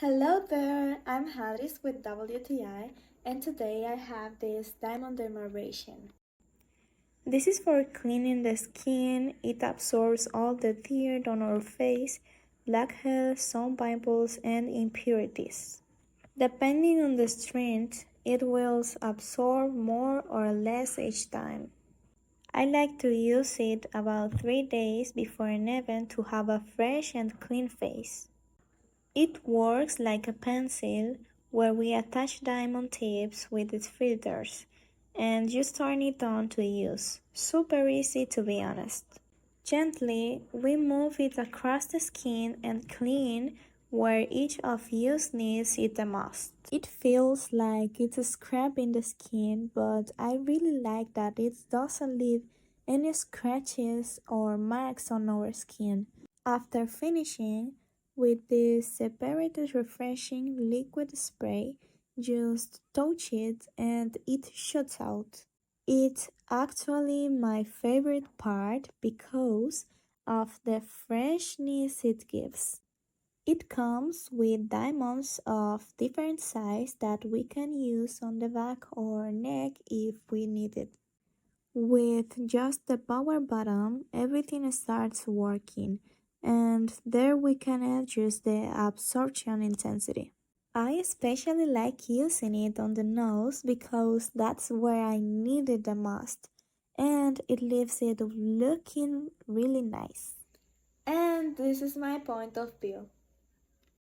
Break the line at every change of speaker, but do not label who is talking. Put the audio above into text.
Hello there, I'm Harris with WTI, and today I have this diamond dermabrasion. This is for cleaning the skin. It absorbs all the dirt on our face, blackheads, sun pimples, and impurities. Depending on the strength, it will absorb more or less each time. I like to use it about 3 days before an event to have a fresh and clean face. It works like a pencil where we attach diamond tips with its filters and just turn it on to use. Super easy, to be honest. Gently, we move it across the skin and clean where each of you needs it the most. It feels like it's scraping the skin, but I really like that it doesn't leave any scratches or marks on our skin. After finishing with this separated refreshing liquid spray, just touch it and it shoots out. It's actually my favorite part because of the freshness it gives. It comes with diamonds of different size that we can use on the back or neck if we need it. With just the power button, everything starts working, and there we can adjust the absorption intensity. I especially like using it on the nose because that's where I need it the most, and it leaves it looking really nice. And this is my point of view.